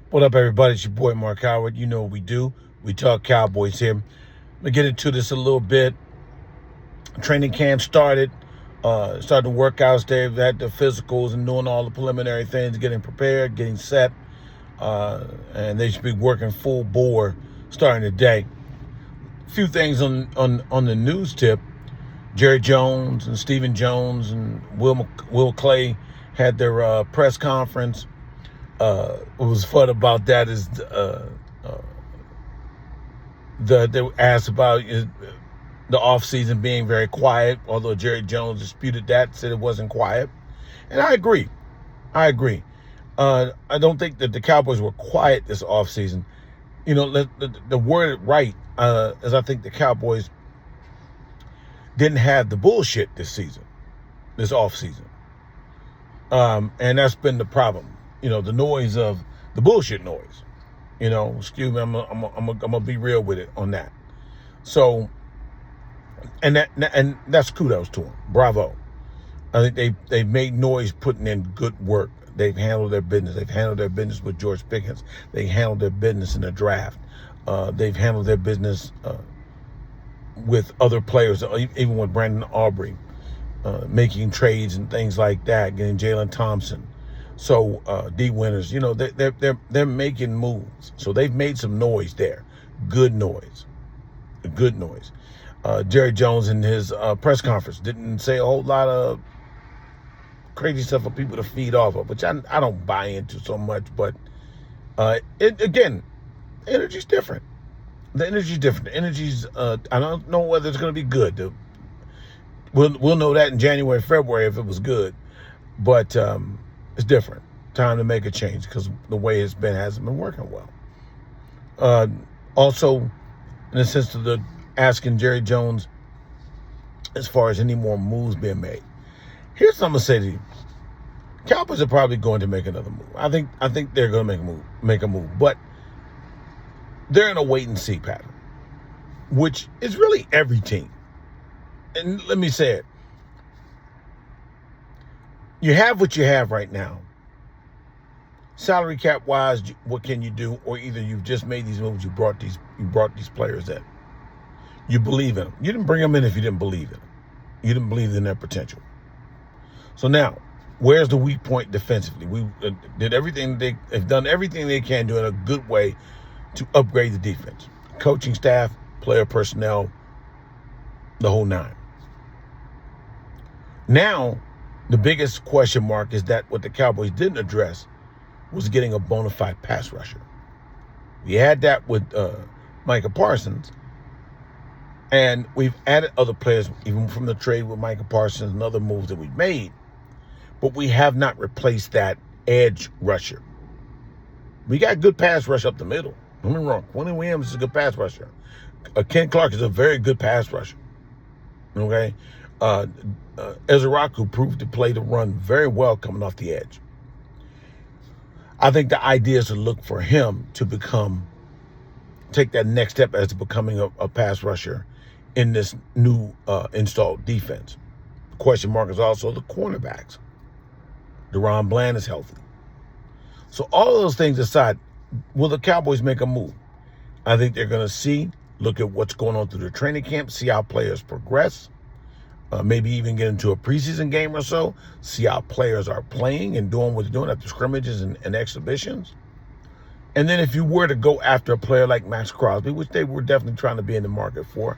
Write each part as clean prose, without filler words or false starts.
What up, everybody? It's your boy Mark Howard. You know what we do. We talk Cowboys here. Let me get into this a little bit. Training camp started. Started the workouts. They've had the physicals and doing all the preliminary things, getting prepared, getting set. And they should be working full bore starting today. A few things on the news tip. Jerry Jones and Stephen Jones and Will Clay had their press conference. What was fun about that is they asked about the offseason being very quiet, although Jerry Jones disputed that, said it wasn't quiet. And I agree. I don't think that the Cowboys were quiet this offseason. You know, the word right is I think the Cowboys didn't have the bullshit this offseason. And that's been the problem. You know, the noise of the bullshit noise. You know, excuse me, I'm gonna be real with it on that. So, and that's kudos to them. Bravo. I think they've made noise putting in good work. They've handled their business. They've handled their business with George Pickens. They handled their business in the draft. They've handled their business with other players, even with Brandon Aubrey, making trades and things like that, getting Jalen Thompson. So D Winters, you know, they're making moves. So they've made some noise there, good noise. Jerry Jones in his press conference didn't say a whole lot of crazy stuff for people to feed off of, which I don't buy into so much. But energy's different. The energy's different. The energy's I don't know whether it's going to be good. We'll know that in January, February if it was good, but it's different. Time to make a change because the way it's been hasn't been working well. Also, in the sense of the asking Jerry Jones as far as any more moves being made. Here's what I'm gonna say to you: Cowboys are probably going to make another move. I think they're going to make a move, but they're in a wait and see pattern, which is really every team. And let me say it: you have what you have right now. Salary cap wise, what can you do? Or either you've just made these moves, you brought these players in. You believe in them. You didn't bring them in if you didn't believe in them. You didn't believe in their potential. So now, where's the weak point defensively? We they've done everything they can do in a good way to upgrade the defense. Coaching staff, player personnel, the whole nine. Now, the biggest question mark is that what the Cowboys didn't address was getting a bona fide pass rusher. We had that with Micah Parsons, and we've added other players, even from the trade with Micah Parsons and other moves that we've made, but we have not replaced that edge rusher. We got good pass rush up the middle. Don't get me wrong. Quentin Williams is a good pass rusher. Ken Clark is a very good pass rusher. Okay? Ezraku proved to play the run very well coming off the edge. I think the idea is to look for him to take that next step as to becoming a pass rusher in this new installed defense. The question mark is also the cornerbacks. Deron Bland is healthy. So all of those things aside, will the Cowboys make a move? I think they're going to look at what's going on through the training camp, see how players progress, maybe even get into a preseason game or so, see how players are playing and doing what they're doing after scrimmages and exhibitions. And then if you were to go after a player like Max Crosby, which they were definitely trying to be in the market for,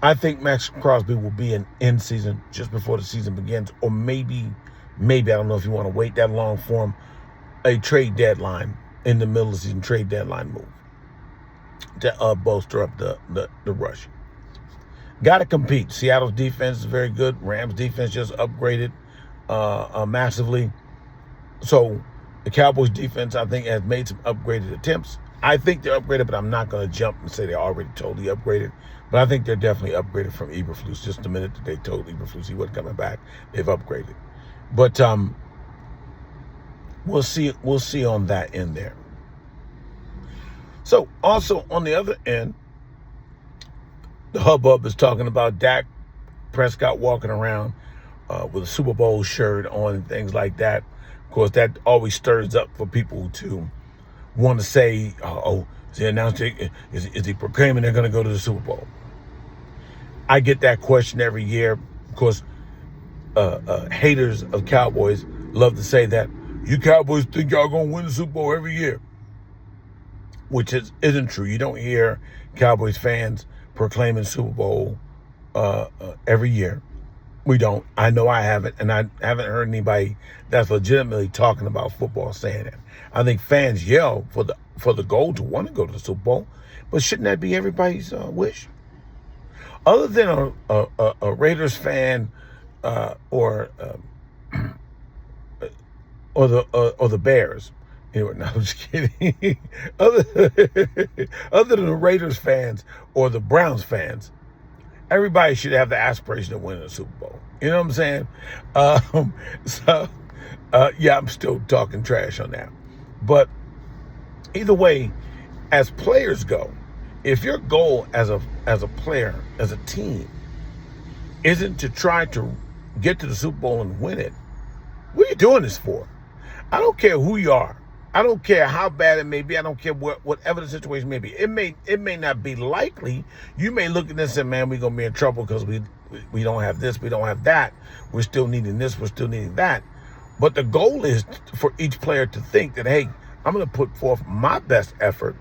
I think Max Crosby will be an end season just before the season begins, or maybe, I don't know if you want to wait that long for him, a trade deadline in the middle of the season, trade deadline move to bolster up the rush. Got to compete. Seattle's defense is very good. Rams defense just upgraded massively. So the Cowboys defense, I think, has made some upgraded attempts. I think they're upgraded, but I'm not going to jump and say they're already totally upgraded. But I think they're definitely upgraded from Eberflus. Just the minute that they told Eberflus he wasn't coming back, they've upgraded. But we'll see on that end there. So also on the other end, the hubbub is talking about Dak Prescott walking around with a Super Bowl shirt on and things like that. Of course, that always stirs up for people to want to say, is he announcing? Is he proclaiming they're going to go to the Super Bowl? I get that question every year. Of course, haters of Cowboys love to say that you Cowboys think y'all going to win the Super Bowl every year, which isn't true. You don't hear Cowboys fans proclaiming Super Bowl every year. We don't. I know I haven't, and I haven't heard anybody that's legitimately talking about football saying it. I think fans yell for the goal to want to go to the Super Bowl, but shouldn't that be everybody's wish? Other than a Raiders fan or the Bears. Anyway, no, I'm just kidding. other than the Raiders fans or the Browns fans, everybody should have the aspiration of winning a Super Bowl. You know what I'm saying? Yeah, I'm still talking trash on that. But either way, as players go, if your goal as a player, as a team, isn't to try to get to the Super Bowl and win it, what are you doing this for? I don't care who you are. I don't care how bad it may be. I don't care whatever the situation may be. It may not be likely. You may look at this and say, man, we're gonna be in trouble because we don't have this, we don't have that. We're still needing this, we're still needing that. But the goal is for each player to think that, hey, I'm gonna put forth my best effort,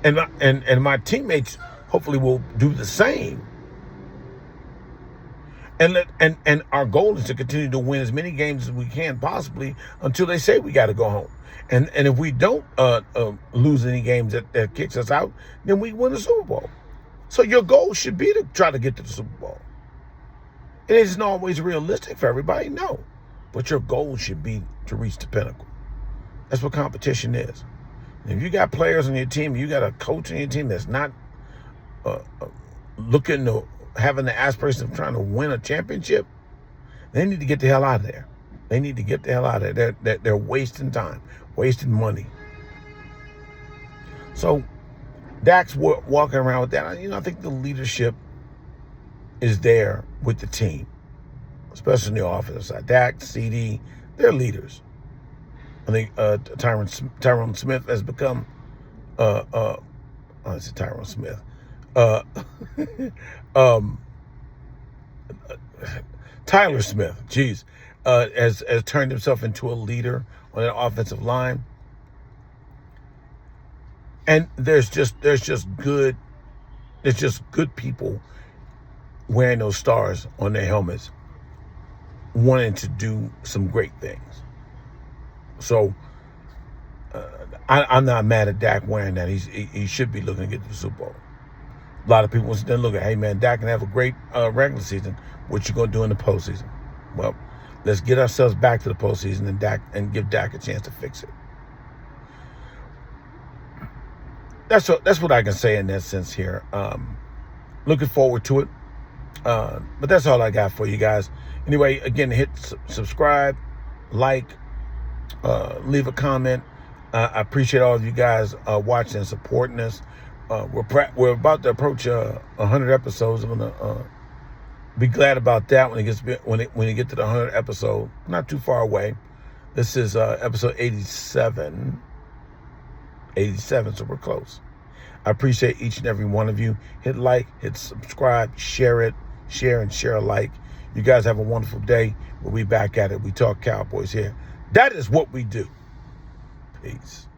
and my teammates hopefully will do the same. And our goal is to continue to win as many games as we can possibly until they say we got to go home. And if we don't lose any games that kicks us out, then we win the Super Bowl. So your goal should be to try to get to the Super Bowl. It isn't always realistic for everybody, no. But your goal should be to reach the pinnacle. That's what competition is. And if you got players on your team, you got a coach on your team that's not looking to having the aspiration of trying to win a championship, they need to get the hell out of there. They need to get the hell out of there. They're wasting time, wasting money. So Dak's walking around with that. I think the leadership is there with the team, especially on the offensive side. Dak, CD, they're leaders. I think Tyrone Smith has become, it's Tyrone Smith. Tyler Smith, has turned himself into a leader on an offensive line. And there's just good people wearing those stars on their helmets, wanting to do some great things. So I'm not mad at Dak wearing that. He should be looking to get to the Super Bowl. A lot of people will then look at, hey man, Dak can have a great regular season. What you gonna do in the postseason? Well, let's get ourselves back to the postseason and give Dak a chance to fix it. That's what I can say in that sense here. Looking forward to it. But that's all I got for you guys. Anyway, again, hit subscribe, like, leave a comment. I appreciate all of you guys watching and supporting us. We're about to approach 100 episodes. I'm gonna be glad about that when it get to the 100th episode. Not too far away. This is episode 87. 87, so we're close. I appreciate each and every one of you. Hit like, hit subscribe, share it, share alike. You guys have a wonderful day. We'll be back at it. We talk Cowboys here. That is what we do. Peace.